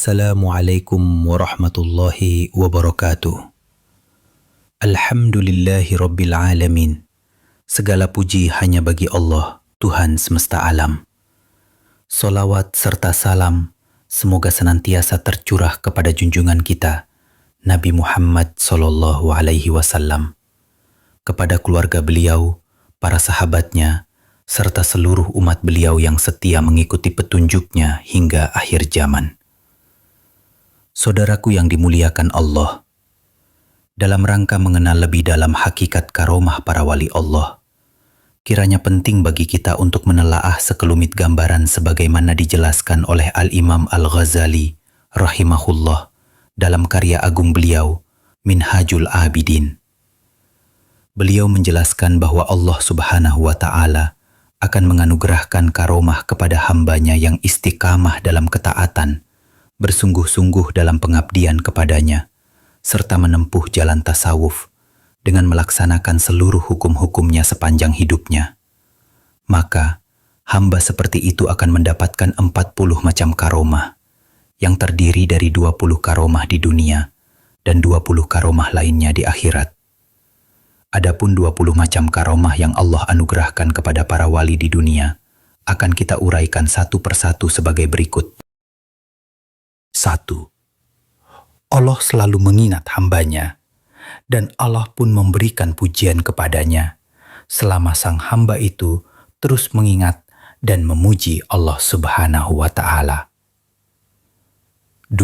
Assalamualaikum warahmatullahi wabarakatuh. Alhamdulillahi rabbil alamin. Segala puji hanya bagi Allah, Tuhan semesta alam. Salawat serta salam semoga senantiasa tercurah kepada junjungan kita, Nabi Muhammad sallallahu alaihi wasallam, kepada keluarga beliau, para sahabatnya, serta seluruh umat beliau yang setia mengikuti petunjuknya hingga akhir zaman. Saudaraku yang dimuliakan Allah, dalam rangka mengenal lebih dalam hakikat karomah para wali Allah, kiranya penting bagi kita untuk menelaah sekelumit gambaran sebagaimana dijelaskan oleh Al-Imam Al-Ghazali rahimahullah dalam karya agung beliau, Minhajul Abidin. Beliau menjelaskan bahwa Allah Subhanahu wa Ta'ala akan menganugerahkan karomah kepada hambanya yang istiqamah dalam ketaatan, bersungguh-sungguh dalam pengabdian kepadanya, serta menempuh jalan tasawuf dengan melaksanakan seluruh hukum-hukumnya sepanjang hidupnya. Maka, hamba seperti itu akan mendapatkan 40 macam karomah, yang terdiri dari 20 karomah di dunia dan 20 karomah lainnya di akhirat. Adapun 20 macam karomah yang Allah anugerahkan kepada para wali di dunia, akan kita uraikan satu persatu sebagai berikut. 1. Allah selalu mengingat hambanya, dan Allah pun memberikan pujian kepadanya, selama sang hamba itu terus mengingat dan memuji Allah Subhanahu wa Ta'ala. 2.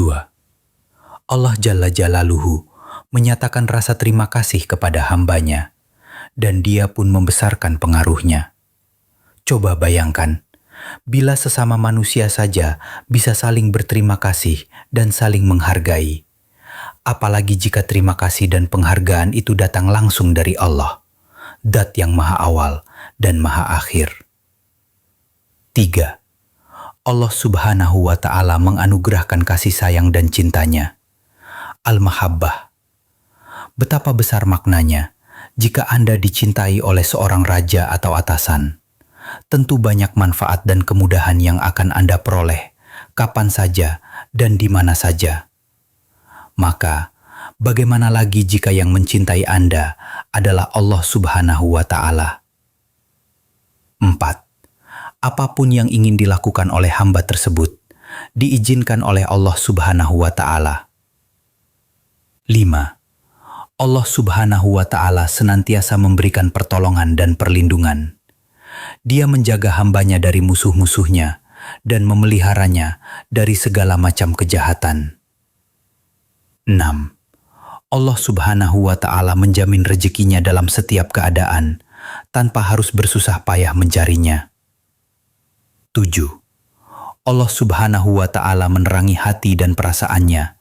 Allah Jalla Jalaluhu menyatakan rasa terima kasih kepada hambanya, dan dia pun membesarkan pengaruhnya. Coba bayangkan, bila sesama manusia saja bisa saling berterima kasih dan saling menghargai, apalagi jika terima kasih dan penghargaan itu datang langsung dari Allah, Dat yang Maha Awal dan Maha Akhir. 3. Allah Subhanahu wa Ta'ala menganugerahkan kasih sayang dan cintanya, Al-Mahabbah. Betapa besar maknanya jika Anda dicintai oleh seorang raja atau atasan. Tentu banyak manfaat dan kemudahan yang akan Anda peroleh kapan saja dan di mana saja. Maka, bagaimana lagi jika yang mencintai Anda adalah Allah Subhanahu wa Ta'ala? 4. Apapun yang ingin dilakukan oleh hamba tersebut, diizinkan oleh Allah Subhanahu wa Ta'ala. 5. Allah Subhanahu wa Ta'ala senantiasa memberikan pertolongan dan perlindungan. Dia menjaga hambanya dari musuh-musuhnya dan memeliharanya dari segala macam kejahatan. 6. Allah Subhanahu wa Ta'ala menjamin rezekinya dalam setiap keadaan, tanpa harus bersusah payah mencarinya. 7. Allah Subhanahu wa Ta'ala menerangi hati dan perasaannya,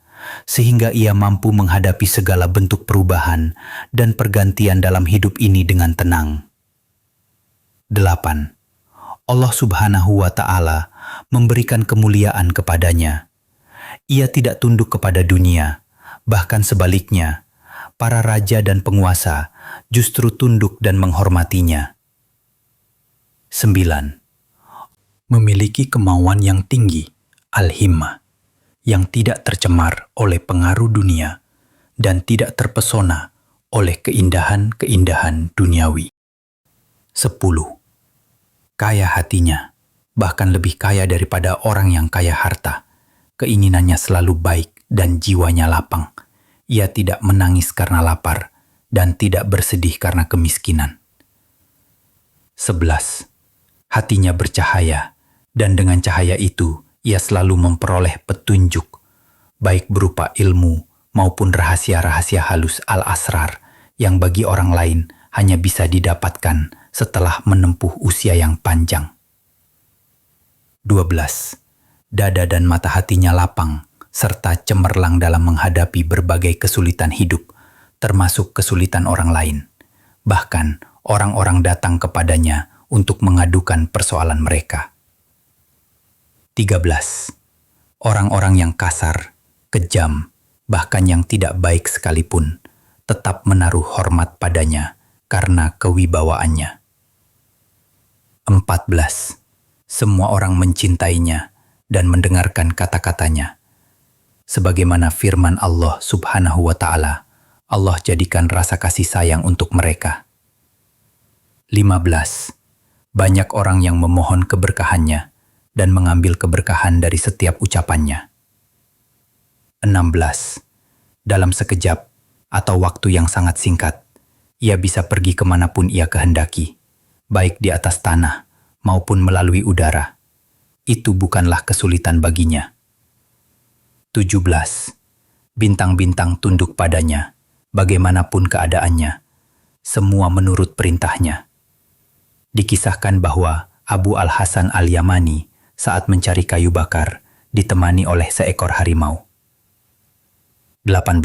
sehingga ia mampu menghadapi segala bentuk perubahan dan pergantian dalam hidup ini dengan tenang. 8. Allah Subhanahu wa Ta'ala memberikan kemuliaan kepadanya. Ia tidak tunduk kepada dunia, bahkan sebaliknya, para raja dan penguasa justru tunduk dan menghormatinya. 9. Memiliki kemauan yang tinggi, al-himmah, yang tidak tercemar oleh pengaruh dunia dan tidak terpesona oleh keindahan-keindahan duniawi. 10. Kaya hatinya, bahkan lebih kaya daripada orang yang kaya harta. Keinginannya selalu baik dan jiwanya lapang. Ia tidak menangis karena lapar dan tidak bersedih karena kemiskinan. 11. Hatinya bercahaya, dan dengan cahaya itu ia selalu memperoleh petunjuk, baik berupa ilmu maupun rahasia-rahasia halus al-asrar yang bagi orang lain hanya bisa didapatkan setelah menempuh usia yang panjang. 12. Dada dan mata hatinya lapang, serta cemerlang dalam menghadapi berbagai kesulitan hidup, termasuk kesulitan orang lain. Bahkan, orang-orang datang kepadanya untuk mengadukan persoalan mereka. 13. Orang-orang yang kasar, kejam, bahkan yang tidak baik sekalipun, tetap menaruh hormat padanya karena kewibawaannya. 14. Semua orang mencintainya dan mendengarkan kata-katanya. Sebagaimana firman Allah Subhanahu wa Ta'ala, Allah jadikan rasa kasih sayang untuk mereka. 15. Banyak orang yang memohon keberkahannya dan mengambil keberkahan dari setiap ucapannya. 16. Dalam sekejap atau waktu yang sangat singkat, ia bisa pergi kemanapun ia kehendaki, baik di atas tanah maupun melalui udara. Itu bukanlah kesulitan baginya. 17. Bintang-bintang tunduk padanya, bagaimanapun keadaannya, semua menurut perintahnya. Dikisahkan bahwa Abu Al-Hasan Al-Yamani saat mencari kayu bakar ditemani oleh seekor harimau. 18.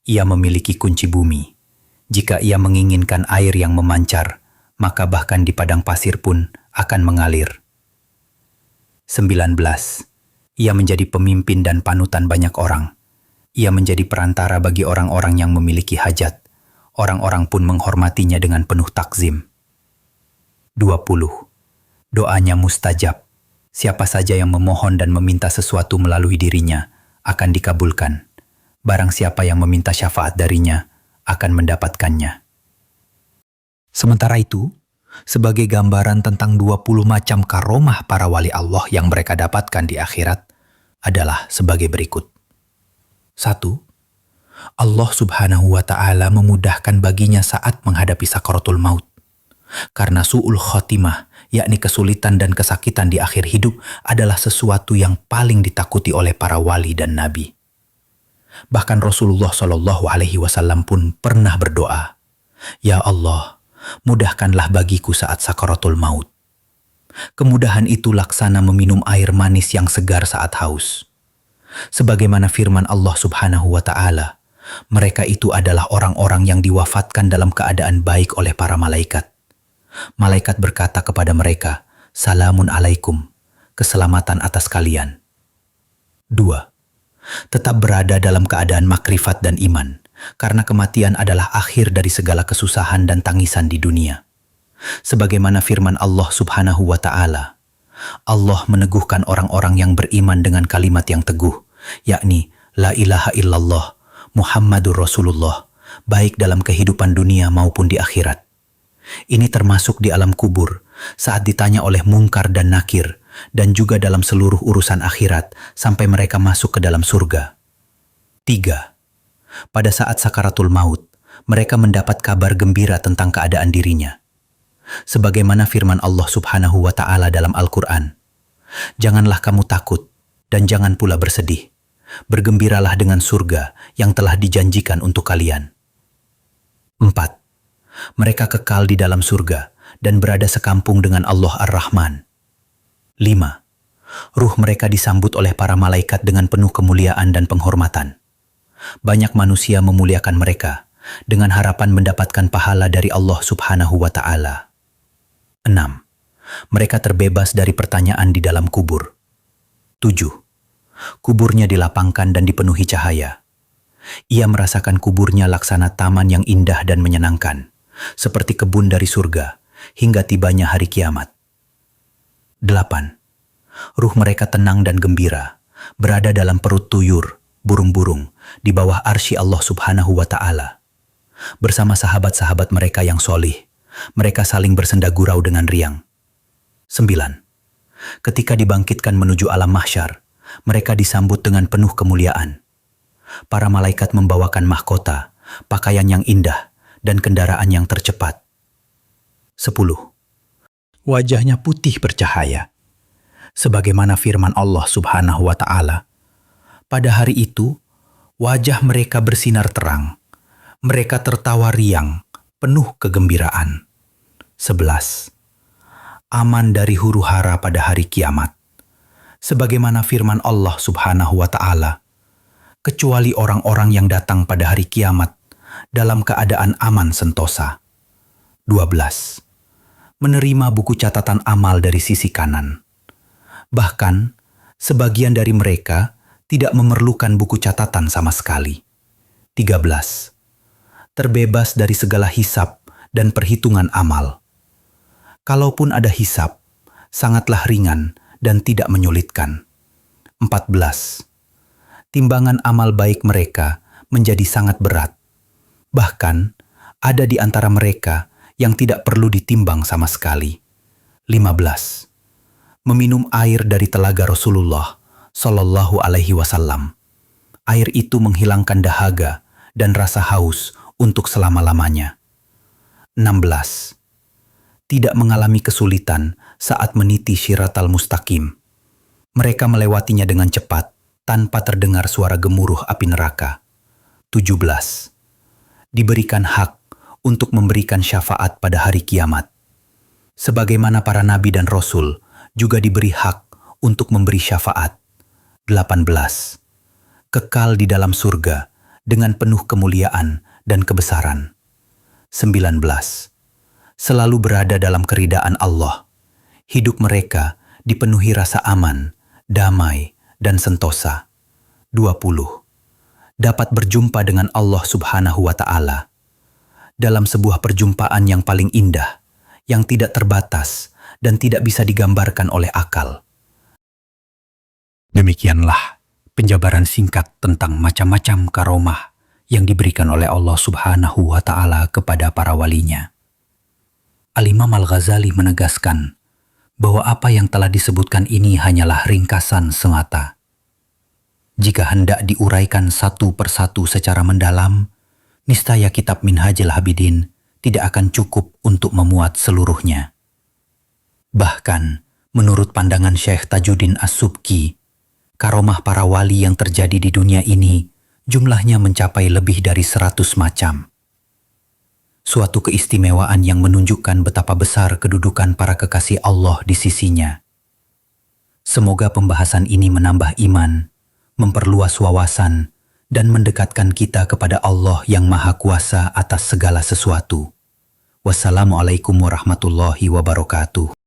Ia memiliki kunci bumi. Jika ia menginginkan air yang memancar, maka bahkan di padang pasir pun akan mengalir. 19. Ia menjadi pemimpin dan panutan banyak orang. Ia menjadi perantara bagi orang-orang yang memiliki hajat. Orang-orang pun menghormatinya dengan penuh takzim. 20. Doanya mustajab. Siapa saja yang memohon dan meminta sesuatu melalui dirinya akan dikabulkan. Barang siapa yang meminta syafaat darinya akan mendapatkannya. Sementara itu, sebagai gambaran tentang 20 macam karomah para wali Allah yang mereka dapatkan di akhirat adalah sebagai berikut. 1. Allah Subhanahu wa Ta'ala memudahkan baginya saat menghadapi sakaratul maut. Karena su'ul khotimah, yakni kesulitan dan kesakitan di akhir hidup adalah sesuatu yang paling ditakuti oleh para wali dan nabi. Bahkan Rasulullah SAW pun pernah berdoa, "Ya Allah, mudahkanlah bagiku saat sakaratul maut." Kemudahan itu laksana meminum air manis yang segar saat haus. Sebagaimana firman Allah Subhanahu wa Ta'ala, mereka itu adalah orang-orang yang diwafatkan dalam keadaan baik oleh para malaikat. Malaikat berkata kepada mereka, "Salamun alaikum," keselamatan atas kalian. 2. Tetap berada dalam keadaan makrifat dan iman, karena kematian adalah akhir dari segala kesusahan dan tangisan di dunia. Sebagaimana firman Allah Subhanahu wa Ta'ala, Allah meneguhkan orang-orang yang beriman dengan kalimat yang teguh, yakni La ilaha illallah, Muhammadur Rasulullah, baik dalam kehidupan dunia maupun di akhirat. Ini termasuk di alam kubur, saat ditanya oleh Mungkar dan Nakir, dan juga dalam seluruh urusan akhirat sampai mereka masuk ke dalam surga. 3. Pada saat sakaratul maut, mereka mendapat kabar gembira tentang keadaan dirinya. Sebagaimana firman Allah Subhanahu wa Ta'ala dalam Al-Quran, "Janganlah kamu takut dan jangan pula bersedih. Bergembiralah dengan surga yang telah dijanjikan untuk kalian." 4. Mereka kekal di dalam surga dan berada sekampung dengan Allah Ar-Rahman. 5. Ruh mereka disambut oleh para malaikat dengan penuh kemuliaan dan penghormatan. Banyak manusia memuliakan mereka dengan harapan mendapatkan pahala dari Allah Subhanahu wa Ta'ala. 6. Mereka terbebas dari pertanyaan di dalam kubur. 7. Kuburnya dilapangkan dan dipenuhi cahaya. Ia merasakan kuburnya laksana taman yang indah dan menyenangkan, seperti kebun dari surga, hingga tibanya hari kiamat. 8. Ruh mereka tenang dan gembira, berada dalam perut tuyur, burung-burung, di bawah arsy Allah Subhanahu wa Ta'ala. Bersama sahabat-sahabat mereka yang solih, mereka saling bersenda gurau dengan riang. 9. Ketika dibangkitkan menuju alam mahsyar, mereka disambut dengan penuh kemuliaan. Para malaikat membawakan mahkota, pakaian yang indah, dan kendaraan yang tercepat. 10. Wajahnya putih bercahaya. Sebagaimana firman Allah Subhanahu wa Ta'ala, pada hari itu, wajah mereka bersinar terang. Mereka tertawa riang, penuh kegembiraan. 11. Aman dari huru-hara pada hari kiamat. Sebagaimana firman Allah Subhanahu wa Ta'ala, kecuali orang-orang yang datang pada hari kiamat dalam keadaan aman sentosa. 12. Menerima buku catatan amal dari sisi kanan. Bahkan, sebagian dari mereka tidak memerlukan buku catatan sama sekali. 13. Terbebas dari segala hisab dan perhitungan amal. Kalaupun ada hisab, sangatlah ringan dan tidak menyulitkan. 14. timbangan amal baik mereka menjadi sangat berat. Bahkan, ada di antara mereka yang tidak perlu ditimbang sama sekali. 15. Meminum air dari telaga Rasulullah Shallallahu Alaihi Wasallam. Air itu menghilangkan dahaga dan rasa haus untuk selama-lamanya. 16. Tidak mengalami kesulitan saat meniti Syiratal Mustaqim. Mereka melewatinya dengan cepat tanpa terdengar suara gemuruh api neraka. 17. Diberikan hak untuk memberikan syafaat pada hari kiamat. Sebagaimana para nabi dan rasul juga diberi hak untuk memberi syafaat. 18. Kekal di dalam surga dengan penuh kemuliaan dan kebesaran. 19. Selalu berada dalam keridaan Allah. Hidup mereka dipenuhi rasa aman, damai, dan sentosa. 20. Dapat berjumpa dengan Allah Subhanahu wa Ta'ala dalam sebuah perjumpaan yang paling indah, yang tidak terbatas dan tidak bisa digambarkan oleh akal. Demikianlah penjabaran singkat tentang macam-macam karomah yang diberikan oleh Allah Subhanahu wa Ta'ala kepada para walinya. Al-Imam Al-Ghazali menegaskan bahwa apa yang telah disebutkan ini hanyalah ringkasan semata. Jika hendak diuraikan satu persatu secara mendalam, niscaya kitab Minhajul Abidin tidak akan cukup untuk memuat seluruhnya. Bahkan, menurut pandangan Syekh Tajuddin As-Subki, karomah para wali yang terjadi di dunia ini jumlahnya mencapai lebih dari 100 macam. Suatu keistimewaan yang menunjukkan betapa besar kedudukan para kekasih Allah di sisinya. Semoga pembahasan ini menambah iman, memperluas wawasan, dan mendekatkan kita kepada Allah yang Maha Kuasa atas segala sesuatu. Wassalamualaikum warahmatullahi wabarakatuh.